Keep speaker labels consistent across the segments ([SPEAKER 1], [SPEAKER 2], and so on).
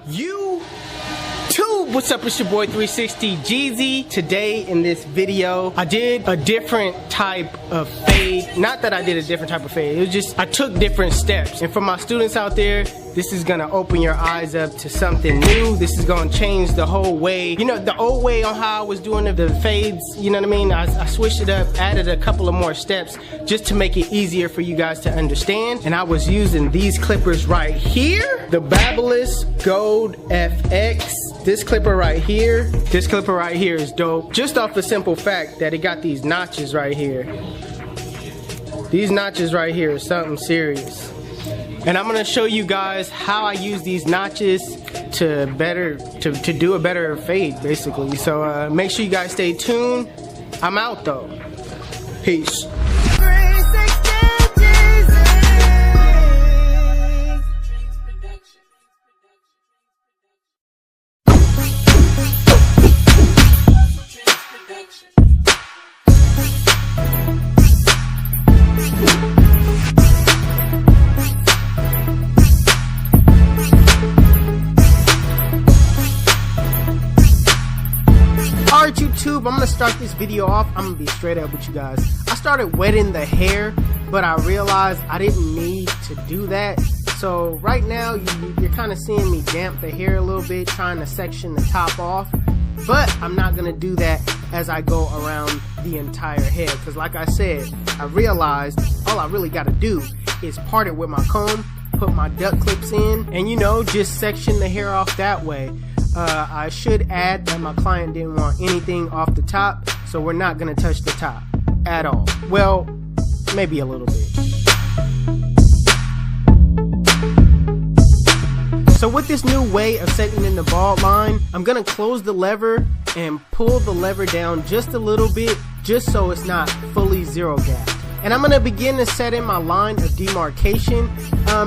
[SPEAKER 1] YouTube, what's up? It's your boy 360 Jeezy. Today in this video, I did a different type of fade. Not that I did a different type of fade, it was just I took different steps. And for my students out there, this is gonna open your eyes up to something new. This is gonna change the whole way. You know, the old way on how I was doing the fades, you know what I mean? I switched it up, added a couple of more steps just to make it easier for you guys to understand. And I was using these clippers right here, the Babyliss Gold FX. This clipper right here is dope. Just off the simple fact that it got these notches right here. These notches right here is something serious. And I'm gonna show you guys how I use these notches to do a better fade, basically. So make sure you guys stay tuned. I'm out though. Peace. Alright YouTube, I'm gonna start this video off. I'm gonna be straight up with you guys. I started wetting the hair, but I realized I didn't need to do that. So right now you're kind of seeing me damp the hair a little bit, trying to section the top off. But I'm not gonna do that as I go around the entire head, because like I said, I realized all I really gotta do is part it with my comb, put my duck clips in, and you know, just section the hair off that way. I should add that my client didn't want anything off the top, so we're not gonna touch the top at all. Well, maybe a little bit. So with this new way of setting in the bald line, I'm gonna close the lever and pull the lever down just a little bit, just so it's not fully zero gap. And I'm gonna begin to set in my line of demarcation.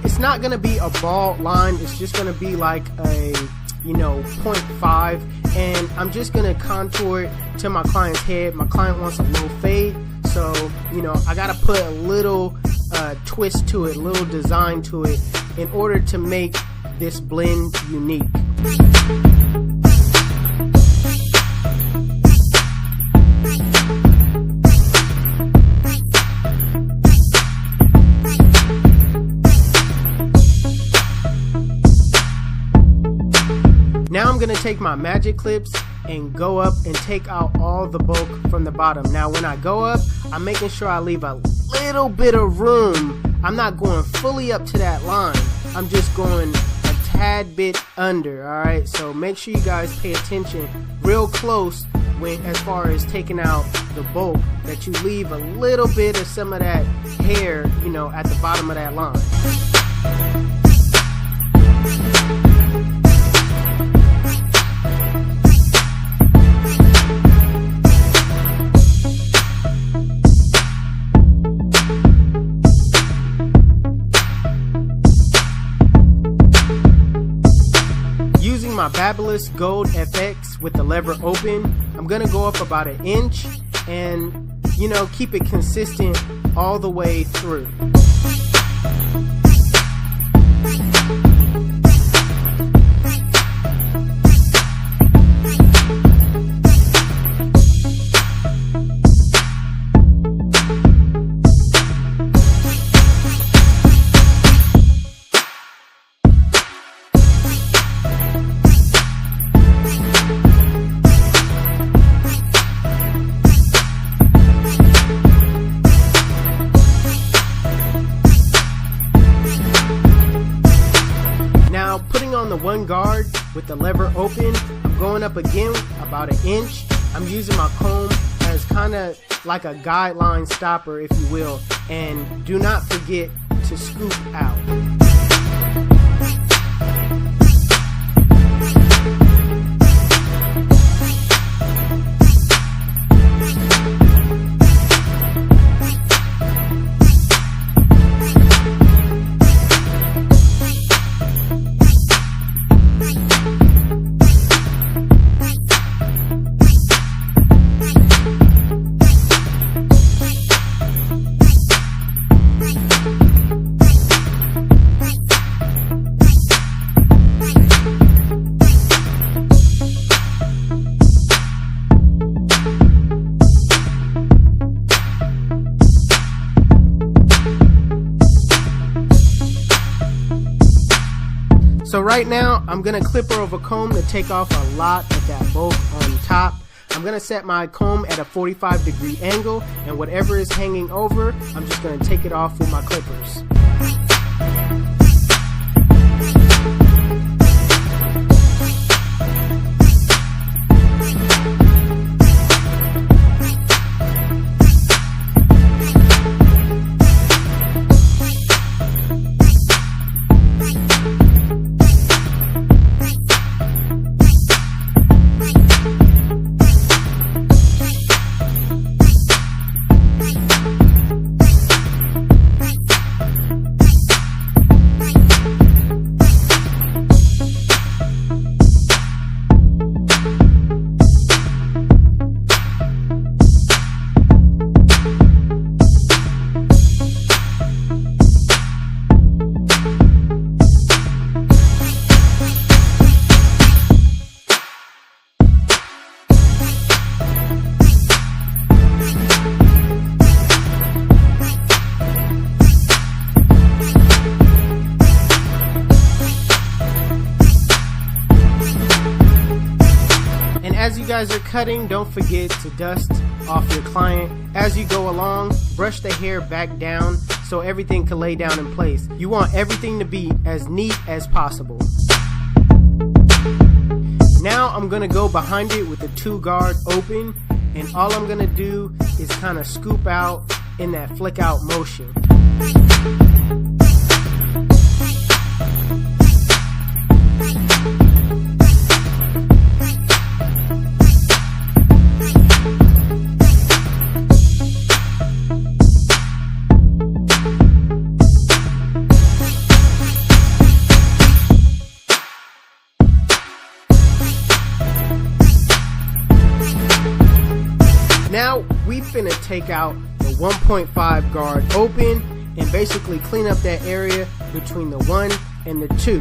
[SPEAKER 1] It's not gonna be a bald line, it's just gonna be like a 0.5, and I'm just gonna contour it to my client's head. My client wants a low fade, so I gotta put a little twist to it, a little design to it in order to make this blend unique. Now I'm gonna take my magic clips and go up and take out all the bulk from the bottom. Now when I go up, I'm making sure I leave a little bit of room. I'm not going fully up to that line. I'm just going a tad bit under, alright? So make sure you guys pay attention real close as far as taking out the bulk, that you leave a little bit of some of that hair, at the bottom of that line. My Babyliss Gold FX with the lever open, I'm gonna go up about 1 inch and keep it consistent all the way through. On the one guard with the lever open, I'm going up again about 1 inch. I'm using my comb as kind of like a guideline stopper, if you will, and do not forget to scoop out. So right now, I'm gonna clipper over comb to take off a lot of that bulk on top. I'm gonna set my comb at a 45-degree angle, and whatever is hanging over, I'm just gonna take it off with my clippers. As you guys are cutting, don't forget to dust off your client. As you go along, brush the hair back down so everything can lay down in place. You want everything to be as neat as possible. Now I'm gonna go behind it with the 2-guard open, and all I'm gonna do is kind of scoop out in that flick out motion. Now we finna take out the 1.5 guard open and basically clean up that area between the 1 and the 2.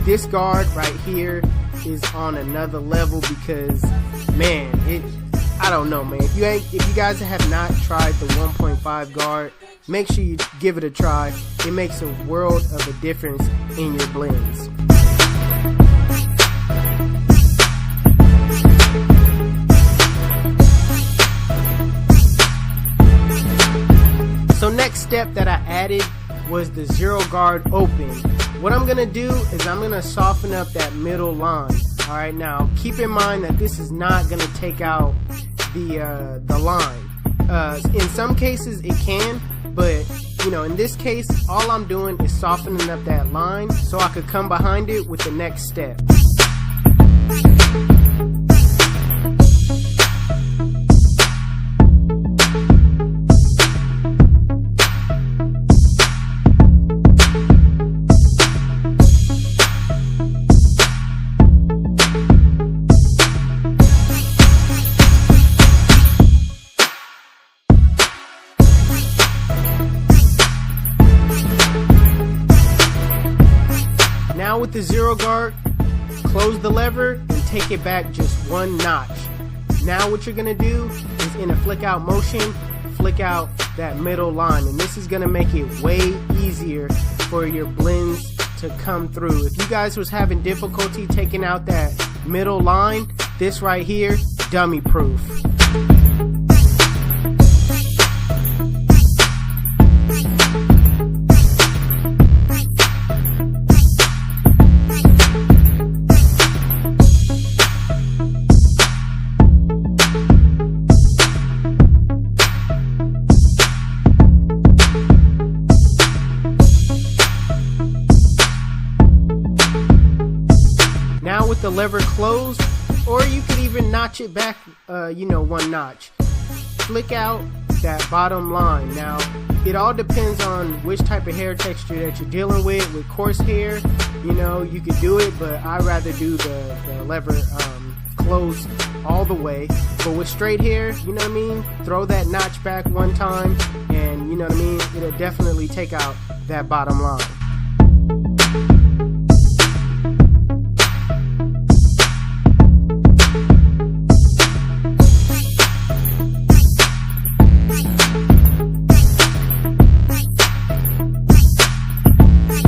[SPEAKER 1] This guard right here is on another level because, man, I don't know, man. If you guys have not tried the 1.5 guard, make sure you give it a try. It makes a world of a difference in your blends. So next step that I added was the 0-guard open. What I'm gonna do is I'm gonna soften up that middle line. All right, now keep in mind that this is not gonna take out the line. In some cases it can, but you know, in this case, all I'm doing is softening up that line so I could come behind it with the next step. Now with the 0-guard, close the lever and take it back just 1 notch. Now what you're gonna do is in a flick out motion, flick out that middle line, and this is gonna make it way easier for your blends to come through. If you guys was having difficulty taking out that middle line, this right here, dummy proof. Now with the lever closed, or you could even notch it back, 1 notch. Flick out that bottom line. Now, it all depends on which type of hair texture that you're dealing with. With coarse hair, you could do it, but I'd rather do the lever close all the way. But with straight hair, throw that notch back 1 time, and it'll definitely take out that bottom line.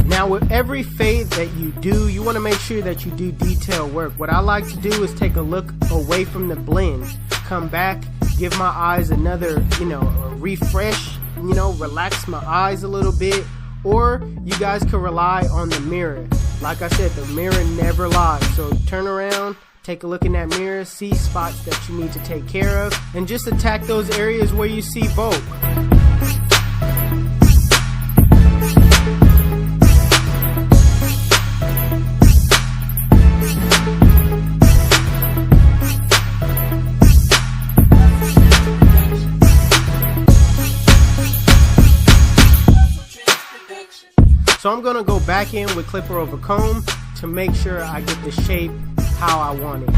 [SPEAKER 1] Now with every fade that you do, you want to make sure that you do detail work. What I like to do is take a look away from the blend, come back, give my eyes another, a refresh, relax my eyes a little bit. Or you guys can rely on the mirror. Like I said, the mirror never lies. So turn around, take a look in that mirror, see spots that you need to take care of, and just attack those areas where you see bulk. So I'm gonna go back in with clipper over comb to make sure I get the shape how I want it.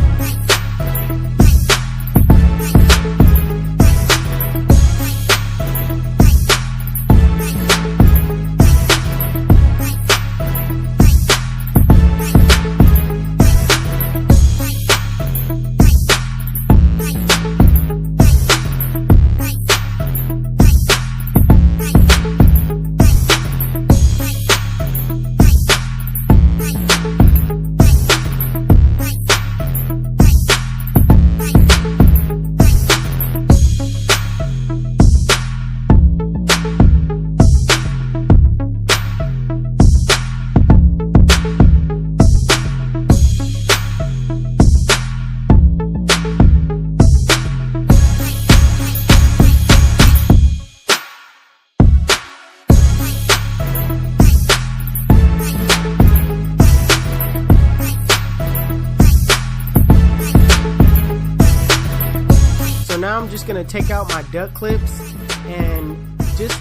[SPEAKER 1] Now I'm just gonna take out my duck clips and just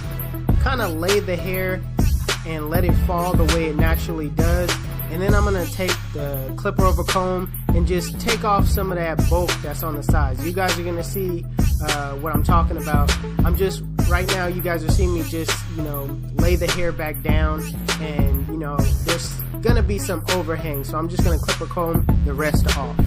[SPEAKER 1] kind of lay the hair and let it fall the way it naturally does. And then I'm gonna take the clipper over comb and just take off some of that bulk that's on the sides. You guys are gonna see what I'm talking about. Right now you guys are seeing me just, lay the hair back down, and there's gonna be some overhang. So I'm just gonna clipper comb the rest off.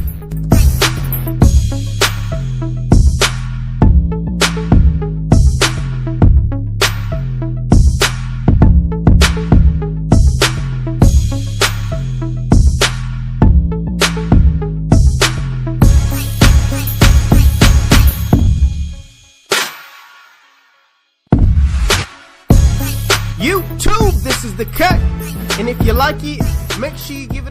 [SPEAKER 1] YouTube, this is the cut, and if you like it, make sure you give